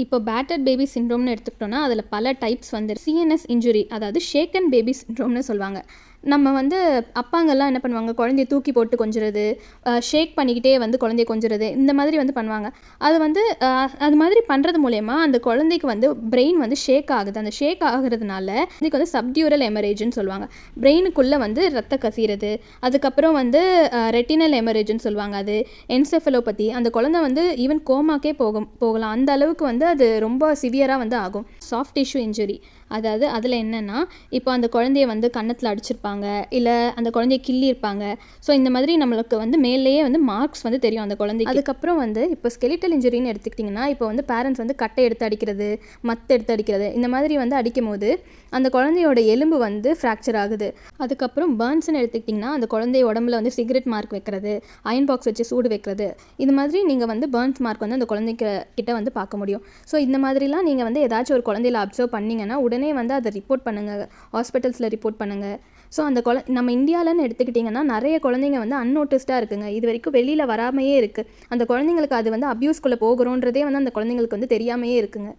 இப்போ battered baby சிண்ட்ரோம்னு எடுத்துக்கிட்டோன்னா அதில் பல டைப்ஸ் வந்து சிஎன்எஸ் இன்ஜுரி, அதாவது ஷேக்கன் பேபி சிண்ட்ரோம்னு சொல்லுவாங்க. நம்ம வந்து அப்பாங்கெல்லாம் என்ன பண்ணுவாங்க, குழந்தைய தூக்கி போட்டு கொஞ்சுறது, ஷேக் பண்ணிக்கிட்டே வந்து குழந்தைய கொஞ்சுறது, இந்த மாதிரி வந்து பண்ணுவாங்க. அது வந்து அது மாதிரி பண்ணுறது மூலயமா அந்த குழந்தைக்கு வந்து பிரெயின் வந்து ஷேக் ஆகுது. அந்த ஷேக் ஆகுறதுனால இதுக்கு வந்து சப்டியூரல் ஹெமரேஜ்னு சொல்லுவாங்க. பிரெயினுக்குள்ளே வந்து ரத்த கசிகிறது. அதுக்கப்புறம் வந்து ரெட்டினல் ஹெமரேஜ்னு சொல்லுவாங்க. அது என்செஃபலோபதி, அந்த குழந்தை வந்து ஈவன் கோமாக்கே போகலாம். அந்த அளவுக்கு வந்து அது ரொம்ப சிவியராக வந்து ஆகும். சாஃப்ட் டிஷ்யூ இன்ஜுரி, அதாவது அதில் என்னென்னா, இப்போ அந்த குழந்தைய வந்து கன்னத்தில் அடிச்சிருப்பாங்க, இல்லை அந்த குழந்தைய கிள்ளியிருப்பாங்க. ஸோ இந்த மாதிரி நம்மளுக்கு வந்து மேலேயே வந்து மார்க்ஸ் வந்து தெரியும் அந்த குழந்தைக்கு. அதுக்கப்புறம் வந்து இப்போ ஸ்கெலிட்டல் இன்ஜுரின்னு எடுத்துக்கிட்டிங்கன்னா, இப்போ வந்து பேரண்ட்ஸ் வந்து கட்டை எடுத்து அடிக்கிறது, மத்து எடுத்து அடிக்கிறது, இந்த மாதிரி வந்து அடிக்கும் போது அந்த குழந்தையோட எலும்பு வந்து ஃப்ராக்சர் ஆகுது. அதுக்கப்புறம் பர்ன்ஸ்ன்னு எடுத்துக்கிட்டிங்கன்னா, அந்த குழந்தைய உடம்புல வந்து சிகரெட் மார்க் வைக்கிறது, அயன் பாக்ஸ் வச்சு சூடு வைக்கிறது, இது மாதிரி நீங்கள் வந்து பர்ன்ஸ் மார்க் வந்து அந்த குழந்தைக்கு கிட்ட வந்து பார்க்க முடியும். ஸோ இந்த மாதிரிலாம் நீங்கள் வந்து ஏதாச்சும் ஒரு குழந்தையில அப்சர்வ் பண்ணிங்கன்னா உடனே வந்து அதை ரிப்போர்ட் பண்ணுங்கள், ஹாஸ்பிட்டல்ஸில் ரிப்போர்ட் பண்ணுங்கள். ஸோ அந்த நம்ம இந்தியாவிலன்னு எடுத்துக்கிட்டிங்கன்னா நிறைய குழந்தைங்க வந்து அன்னோட்டிஸ்டாக இருக்குங்க. இது வரைக்கும் வெளியில் வராமையே இருக்குது. அந்த குழந்தைங்களுக்கு அது வந்து அப்யூஸ்குள்ளே போகிறோன்றதே வந்து அந்த குழந்தைங்களுக்கு வந்து தெரியாமையே இருக்குங்க.